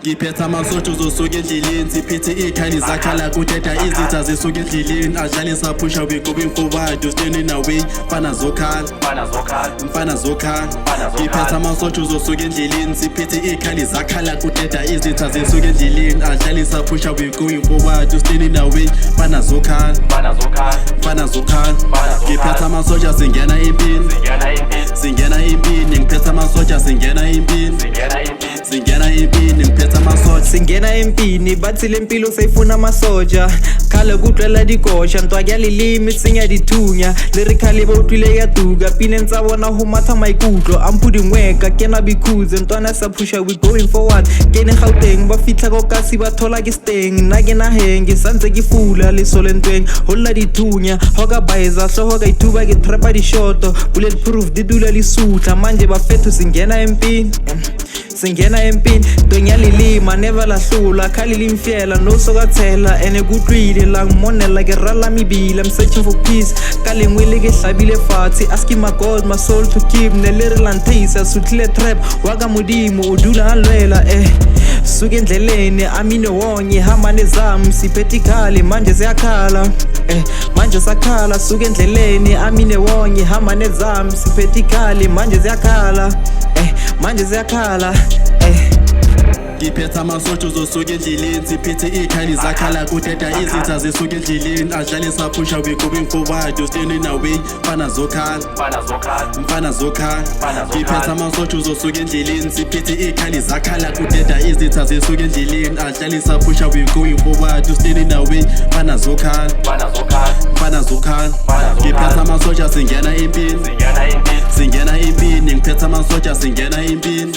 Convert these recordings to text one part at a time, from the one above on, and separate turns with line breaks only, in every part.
ngiphethe amasotsha uzosuka endleleni siphethe ikhali zakhala kudeda izitha zisuka endleleni adlalisa phusha we going forward you standing away mfana zokhala ngiphethe amasotsha uzosuka endleleni siphethe ikhali zakhala kudeda izitha zisuka endleleni adlalisa phusha we going forward you standing away mfana zokhala ngiphethe amasotsha singena empini ngiphethe amasotsha singena empini ngiphethe amasotsha
singena empini bathi lempilo sayifuna amasoja khala kutlela dikosha ntwake lilimi sinya dithunya lirikhali ba utlwile ya duga pine ntsa bona ho matha maikutlo ampudingweka kena bikhuze ntwana sa pusha we going forward kene Gauteng ba fitla go kasi ba thola ke steng nna ke na henge santse ke fula le solentweng holla dithunya hoka baeza hloho ka ithuba ke trapa di shoto bulletproof di dula li sutla manje ba fethu singena empini tonya lilima never lahlula khali limfiela no sokathela ene kutlwile la monela ke rala mibila I'm searching for peace kalengwele ke hlabile fatshe asking my God my soul to keep nelerilanthisa sutle trap waka modimo udula alwela suke endleleni amine wonye hamba nezami siphetikali manje siyakhala manje sakhala suke endleleni amine wonye hamba nezami siphetikali manje siyakhala
ngiphethe amasotsha uzosuka endleleni siphethe ikhali zakhala kudeda izitha zisuka endleleni adlalisa phusha we going forward you standing away mfana zokhala ngiphethe amasotsha uzosuka endleleni siphethe ikhali zakhala kudeda izitha zisuka endleleni adlalisa phusha we going forward you standing away mfana zokhala ngiphethe amasotsha singena empini ngiphethe amasotsha singena empini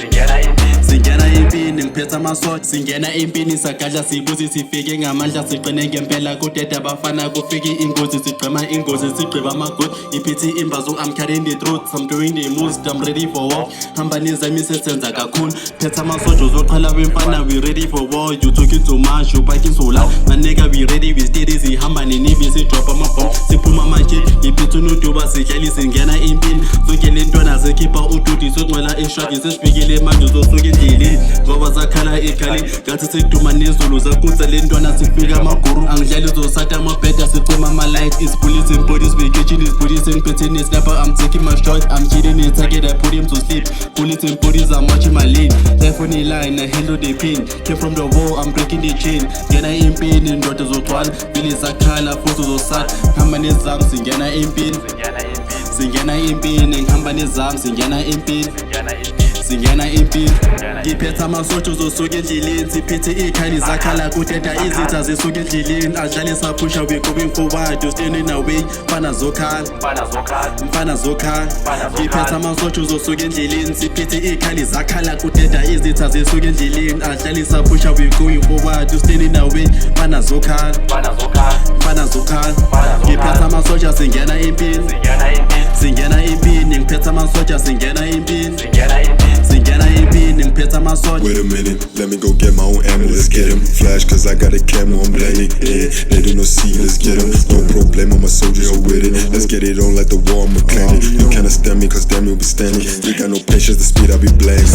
ngiphethe amasotsha singena empini sagadla sibuzi sifike ngamandla siqine ngempela kudeda bafana kufike ingozi sigqema ingozi sigqiba amagod ngiphethe imbazo I'm carrying the truth I'm doing the most I'm ready for war hamba nezami sesenza kakhulu phethe amasotsha uzoqhala wemfana we ready for war you talking too much you biting so loud my nigga we ready we steady sihamba nenivi si drop amabomb siphuma manje ngiphethe unoduba sidlali singena empini zonke lentwana zekhipha uduty socwela eshadi sesifikile manje uzosuka endleleni ngoba zakhala ikhali ngathi sekuduma nezulu zakutsa lentwana sifika amaguru angidlali uzosatha amabheda sicima ama-light is bulletin bodies we catching is bodies and petting is snapper I'm taking my shot I'm kidding it target I put him to sleep bulletin bodies I'm watching my lane life on the line I handle the pain came from the wall I'm breaking the chain ngena empini ndoda zogcwala vile zakhala futhi uzosatha hamba nezami singena empini ngihamba nezami singena empini ngiphethe amasotsha uzosuka endleleni siphethe ikhali zakhala kudeda izitha zisuka endleleni adlalisa phusha we going forward you standing away mfana zokhala ngiphethe amasotsha uzosuka endleleni siphethe ikhali zakhala kudeda izitha zisuka endleleni adlalisa phusha we going forward you standing away mfana zokhala ngiphethe amasotsha singena empini ngiphethe amasotsha singena empini ngiphethe amasotsha.
Wait a minute, let me go get my own ammo, let's get him. Flash cause I got a camo, I'm blending. They do no see, let's get him. No problem, my soldiers are with it. Let's get it on like the war, I'm McClendon. You cannot stand me cause damn you'll be standing. You got no patience, the speed I be blaming.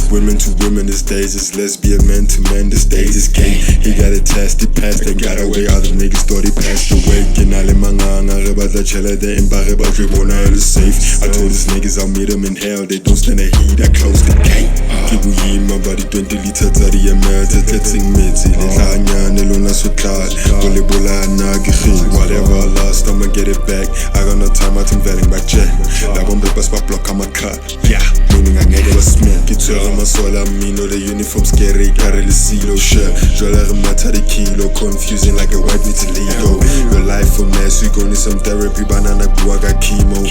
Women to women these days, it's lesbian, man to man, this stage is gay. He got a test, he passed, they got away. Other niggas thought he passed away. Kinale manganga, reba the chela, they imbare, but we wanna is safe. I told these niggas I'll meet them in hell, they don't stand the heat, I close the gate. Kibuyima body 20 liters tsari ya metse tetsing metsi le tlanyane lona sotlala go le bolana ke geng whatever last I'ma get it back I got no time I think vetting back check la bombe pass pa block on my car yeah meaning I ngeke basmack ke tsere masola mino the uniform scary carry the silo shirt jwala re matha the kilo confusing like a white vitiligo your life a mess we gon' need some therapy banana bua ka chemo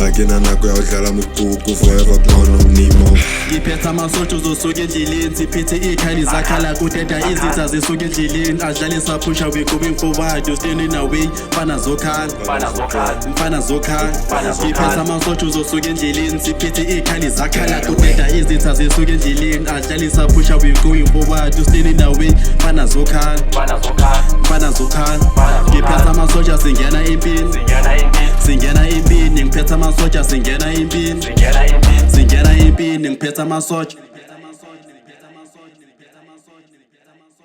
agena nako ya udlala mokoko forever gone no Nemo
ngiphethe amasotsha uzosuka endleleni siphethe ikhali zakhala kudeda izitha zisuka endleleni adlalisa phusha we going forward you standing away mfana zokhala ngiphethe amasotsha uzosuka endleleni siphethe ikhali zakhala kudeda izitha zisuka endleleni adlalisa phusha we going forward you standing away mfana zokhala ngiphethe amasotsha singena empini ngiphethe amasotsha singena empini ngiphethe amasotsha amasoja